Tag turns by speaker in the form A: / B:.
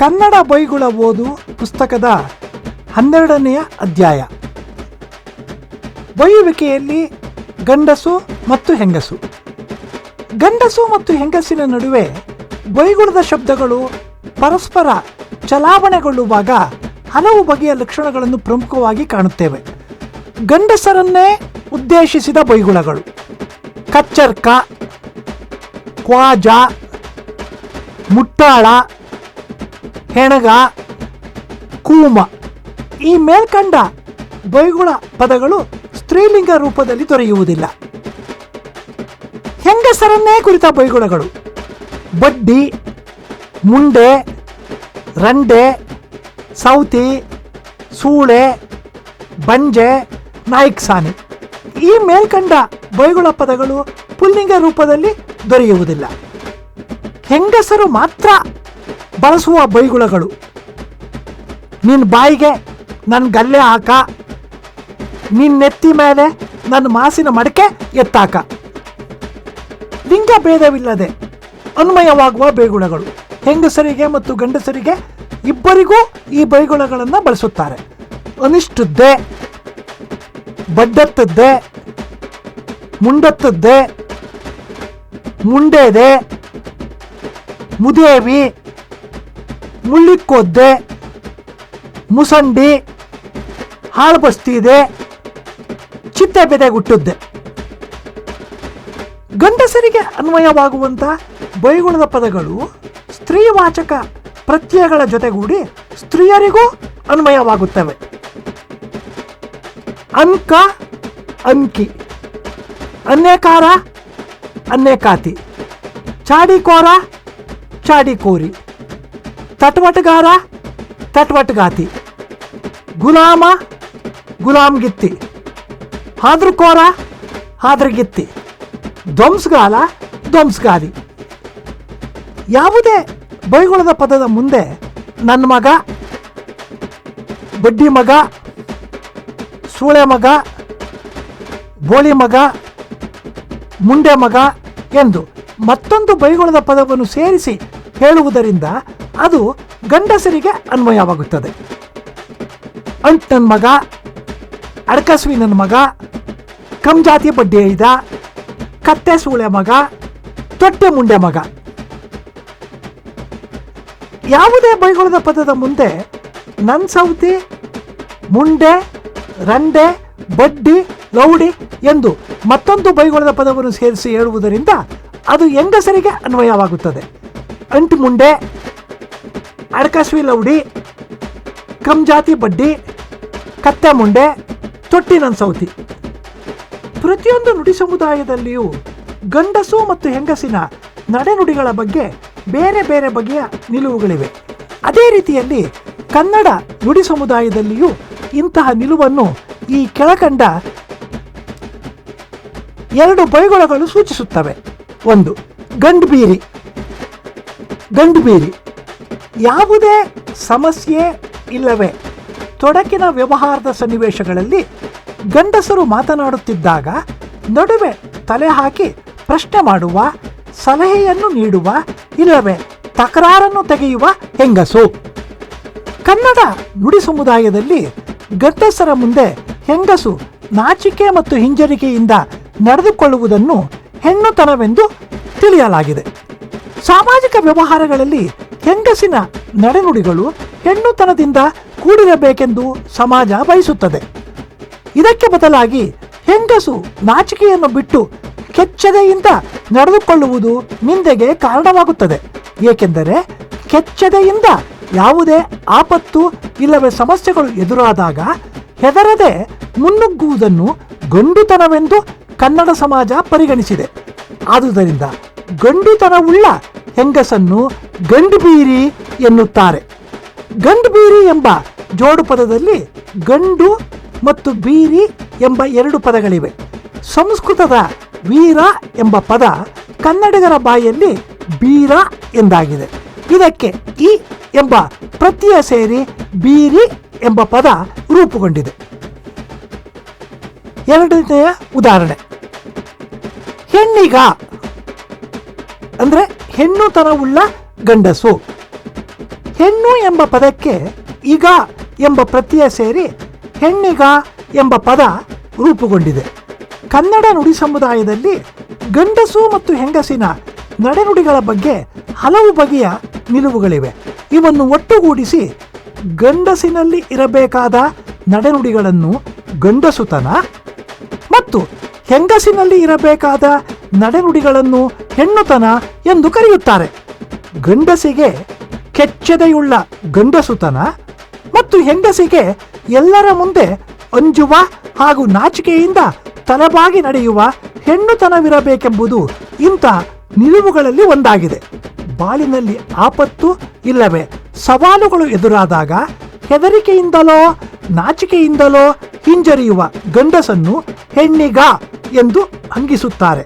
A: ಕನ್ನಡ ಬೈಗುಳ ಓದು ಪುಸ್ತಕದ 12ನೆಯ ಅಧ್ಯಾಯ. ಬೈಯುವಿಕೆಯಲ್ಲಿ ಗಂಡಸು ಮತ್ತು ಹೆಂಗಸು. ಗಂಡಸು ಮತ್ತು ಹೆಂಗಸಿನ ನಡುವೆ ಬೈಗುಳದ ಶಬ್ದಗಳು ಪರಸ್ಪರ ಚಲಾವಣೆಗೊಳ್ಳುವಾಗ ಹಲವು ಬಗೆಯ ಲಕ್ಷಣಗಳನ್ನು ಪ್ರಮುಖವಾಗಿ ಕಾಣುತ್ತೇವೆ. ಗಂಡಸರನ್ನೇ ಉದ್ದೇಶಿಸಿದ ಬೈಗುಳಗಳು ಕಚ್ಚರ್ಕ, ಕ್ವಾಜ, ಮುಟ್ಟಾಳ, ಹೆಣಗ, ಕೂಮ. ಈ ಮೇಲ್ಕಂಡ ಬೈಗುಳ ಪದಗಳು ಸ್ತ್ರೀಲಿಂಗ ರೂಪದಲ್ಲಿ ದೊರೆಯುವುದಿಲ್ಲ. ಹೆಂಗಸರನ್ನೇ ಕುರಿತ ಬೈಗುಳಗಳು ಬಡ್ಡಿ, ಮುಂಡೆ, ರಂಡೆ, ಸೌತಿ, ಸೂಳೆ, ಬಂಜೆ, ನಾಯಕ್ಸಾನಿ. ಈ ಮೇಲ್ಕಂಡ ಬೈಗುಳ ಪದಗಳು ಪುಲ್ಲಿಂಗ ರೂಪದಲ್ಲಿ ದೊರೆಯುವುದಿಲ್ಲ. ಹೆಂಗಸರು ಮಾತ್ರ ಬಳಸುವ ಬೈಗುಳಗಳು ನಿನ್ನ ಬಾಯಿಗೆ ನನ್ನ ಗಲ್ಲೆ ಹಾಕ, ನಿನ್ನ ನೆತ್ತಿ ಮೇಲೆ ನನ್ನ ಮಾಸಿನ ಮಡಕೆ ಎತ್ತಾಕ. ಲಿಂಗ ಭೇದವಿಲ್ಲದೆ ಅನ್ವಯವಾಗುವ ಬೈಗುಳಗಳು ಹೆಂಗಸರಿಗೆ ಮತ್ತು ಗಂಡಸರಿಗೆ ಇಬ್ಬರಿಗೂ ಈ ಬೈಗುಳಗಳನ್ನು ಬಳಸುತ್ತಾರೆ. ಅನಿಷ್ಟದ್ದೇ, ಬಡ್ಡತ್ತದ್ದೇ, ಮುಂಡತ್ತದ್ದೇ, ಮುಂಡೇದೆ, ಮುದೇವಿ, ಮುಳ್ಳಿಕ್ಕೋದ್ದೆ, ಮುಸಂಡಿ, ಹಾಳುಬಸ್ತಿದೆ, ಚಿತ್ತೆ ಬೆದೆಗುಟ್ಟುದ್ದೆ. ಗಂಡಸರಿಗೆ ಅನ್ವಯವಾಗುವಂಥ ಬೈಗುಳದ ಪದಗಳು ಸ್ತ್ರೀವಾಚಕ ಪ್ರತ್ಯಯಗಳ ಜೊತೆಗೂಡಿ ಸ್ತ್ರೀಯರಿಗೂ ಅನ್ವಯವಾಗುತ್ತವೆ. ಅನ್ಕ, ಅನ್ಕಿ, ಅನ್ಯಕಾರ, ಅನ್ಯಕಾತಿ, ಚಾಡಿಕೋರ, ಚಾಡಿಕೋರಿ, ತಟ್ವಟ್ಗಾರ, ತಟ್ವಟ್ಗಾತಿ, ಗುಲಾಮ, ಗುಲಾಮ್ಗಿತ್ತಿ, ಹಾದ್ರಕೋರ, ಹಾದ್ರಗಿತ್ತಿ, ಧ್ವಂಸ್ಗಾಲ, ಧ್ವಂಸ್ಗಾಲಿ. ಯಾವುದೇ ಬೈಗುಳದ ಪದದ ಮುಂದೆ ನನ್ನ ಮಗ, ಬಡ್ಡಿ ಮಗ, ಸೂಳೆ ಮಗ, ಬೋಳಿ ಮಗ, ಮುಂಡೆ ಮಗ ಎಂದು ಮತ್ತೊಂದು ಬೈಗುಳದ ಪದವನ್ನು ಸೇರಿಸಿ ಹೇಳುವುದರಿಂದ ಅದು ಗಂಡಸರಿಗೆ ಅನ್ವಯವಾಗುತ್ತದೆ. ಅಂಟ್ ನನ್ನ ಮಗ, ಅಡ್ಕಸ್ವಿ ನನ್ನ ಮಗ, ಕಂಜಾತಿ ಬಡ್ಡಿ ಐದ, ಕತ್ತೆ ಸೂಳೆ ಮಗ, ತೊಟ್ಟೆ ಮುಂಡೆ ಮಗ. ಯಾವುದೇ ಬೈಗುಳದ ಪದದ ಮುಂದೆ ನನ್ ಸೌತಿ, ಮುಂಡೆ, ರಂಡೆ, ಬಡ್ಡಿ, ಲೌಡಿ ಎಂದು ಮತ್ತೊಂದು ಬೈಗುಳದ ಪದವನ್ನು ಸೇರಿಸಿ ಹೇಳುವುದರಿಂದ ಅದು ಹೆಂಗಸರಿಗೆ ಅನ್ವಯವಾಗುತ್ತದೆ. ಅಂಟು ಮುಂಡೆ, ಅಡ್ಕಸ್ವಿ ಲೌಡಿ, ಕಂಜಾತಿ ಬಡ್ಡಿ, ಕತ್ತೆ ಮುಂಡೆ, ತೊಟ್ಟಿ ನನ್ ಸೌತಿ. ಪ್ರತಿಯೊಂದು ನುಡಿ ಸಮುದಾಯದಲ್ಲಿಯೂ ಗಂಡಸು ಮತ್ತು ಹೆಂಗಸಿನ ನಡೆನುಡಿಗಳ ಬಗ್ಗೆ ಬೇರೆ ಬೇರೆ ಬಗೆಯ ನಿಲುವುಗಳಿವೆ. ಅದೇ ರೀತಿಯಲ್ಲಿ ಕನ್ನಡ ನುಡಿ ಸಮುದಾಯದಲ್ಲಿಯೂ ಇಂತಹ ನಿಲುವನ್ನು ಈ ಕೆಳಕಂಡ 2 ಬೈಗುಳಗಳು ಸೂಚಿಸುತ್ತವೆ. 1. ಗಂಡುಬೀರಿ. ಗಂಡುಬೀರಿ ಯಾವುದೇ ಸಮಸ್ಯೆ ಇಲ್ಲವೇ ತೊಡಕಿನ ವ್ಯವಹಾರದ ಸನ್ನಿವೇಶಗಳಲ್ಲಿ ಗಂಡಸರು ಮಾತನಾಡುತ್ತಿದ್ದಾಗ ನಡುವೆ ತಲೆ ಹಾಕಿ ಪ್ರಶ್ನೆ ಮಾಡುವ, ಸಲಹೆಯನ್ನು ನೀಡುವ ಇಲ್ಲವೇ ತಕರಾರನ್ನು ತೆಗೆಯುವ ಹೆಂಗಸು. ಕನ್ನಡ ನುಡಿ ಸಮುದಾಯದಲ್ಲಿ ಗಂಡಸರ ಮುಂದೆ ಹೆಂಗಸು ನಾಚಿಕೆ ಮತ್ತು ಹಿಂಜರಿಕೆಯಿಂದ ನಡೆದುಕೊಳ್ಳುವುದನ್ನು ಹೆಣ್ಣುತನವೆಂದು ತಿಳಿಯಲಾಗಿದೆ. ಸಾಮಾಜಿಕ ವ್ಯವಹಾರಗಳಲ್ಲಿ ಹೆಂಗಸಿನ ನಡೆನುಡಿಗಳು ಹೆಣ್ಣುತನದಿಂದ ಕೂಡಿರಬೇಕೆಂದು ಸಮಾಜ ಬಯಸುತ್ತದೆ. ಇದಕ್ಕೆ ಬದಲಾಗಿ ಹೆಂಗಸು ನಾಚಿಕೆಯನ್ನು ಬಿಟ್ಟು ಕೆಚ್ಚೆದೆಯಿಂದ ನಡೆದುಕೊಳ್ಳುವುದು ನಿಂದೆಗೆ ಕಾರಣವಾಗುತ್ತದೆ. ಏಕೆಂದರೆ ಕೆಚ್ಚೆದೆಯಿಂದ ಯಾವುದೇ ಆಪತ್ತು ಇಲ್ಲವೇ ಸಮಸ್ಯೆಗಳು ಎದುರಾದಾಗ ಹೆದರದೆ ಮುನ್ನುಗ್ಗುವುದನ್ನು ಗಂಡುತನವೆಂದು ಕನ್ನಡ ಸಮಾಜ ಪರಿಗಣಿಸಿದೆ. ಆದುದರಿಂದ ಗಂಡುತನವುಳ್ಳ ಹೆಂಗಸನ್ನು ಗಂಡುಬೀರಿ ಎನ್ನುತ್ತಾರೆ. ಗಂಡುಬೀರಿ ಎಂಬ ಜೋಡು ಪದದಲ್ಲಿ ಗಂಡು ಮತ್ತು ಬೀರಿ ಎಂಬ 2 ಪದಗಳಿವೆ. ಸಂಸ್ಕೃತದ ವೀರ ಎಂಬ ಪದ ಕನ್ನಡಿಗರ ಬಾಯಲ್ಲಿ ಬೀರ ಎಂದಾಗಿದೆ. ಇದಕ್ಕೆ ಇ ಎಂಬ ಪ್ರತ್ಯಯ ಸೇರಿ ಬೀರಿ ಎಂಬ ಪದ ರೂಪುಗೊಂಡಿದೆ. 2ನೆಯ ಉದಾಹರಣೆ, ಹೆಣ್ಣಿಗ ಅಂದರೆ ಹೆಣ್ಣುತನವುಳ್ಳ ಗಂಡಸು. ಹೆಣ್ಣು ಎಂಬ ಪದಕ್ಕೆ ಈಗ ಎಂಬ ಪ್ರತ್ಯಯ ಸೇರಿ ಹೆಣ್ಣಿಗ ಎಂಬ ಪದ ರೂಪುಗೊಂಡಿದೆ. ಕನ್ನಡ ನುಡಿ ಸಮುದಾಯದಲ್ಲಿ ಗಂಡಸು ಮತ್ತು ಹೆಂಗಸಿನ ನಡೆನುಡಿಗಳ ಬಗ್ಗೆ ಹಲವು ಬಗೆಯ ನಿಲುವುಗಳಿವೆ. ಇವನ್ನು ಒಟ್ಟುಗೂಡಿಸಿ ಗಂಡಸಿನಲ್ಲಿ ಇರಬೇಕಾದ ನಡೆನುಡಿಗಳನ್ನು ಗಂಡಸುತನ ಮತ್ತು ಹೆಂಗಸಿನಲ್ಲಿ ಇರಬೇಕಾದ ನಡೆನುಡಿಗಳನ್ನು ಹೆಣ್ಣುತನ ಎಂದು ಕರೆಯುತ್ತಾರೆ. ಗಂಡಸಿಗೆ ಕೆಚ್ಚೆದೆಯುಳ್ಳ ಗಂಡಸುತನ ಮತ್ತು ಹೆಂಗಸಿಗೆ ಎಲ್ಲರ ಮುಂದೆ ಅಂಜುವ ಹಾಗೂ ನಾಚಿಕೆಯಿಂದ ತಲೆಬಾಗಿ ನಡೆಯುವ ಹೆಣ್ಣುತನವಿರಬೇಕೆಂಬುದು ಇಂಥ ನಿಲುವುಗಳಲ್ಲಿ ಒಂದಾಗಿದೆ. ಬಾಳಿನಲ್ಲಿ ಆಪತ್ತು ಇಲ್ಲವೇ ಸವಾಲುಗಳು ಎದುರಾದಾಗ ಹೆದರಿಕೆಯಿಂದಲೋ ನಾಚಿಕೆಯಿಂದಲೋ ಹಿಂಜರಿಯುವ ಗಂಡಸನ್ನು ಹೆಣ್ಣಿಗ ಎಂದು ಅಂಗಿಸುತ್ತಾರೆ.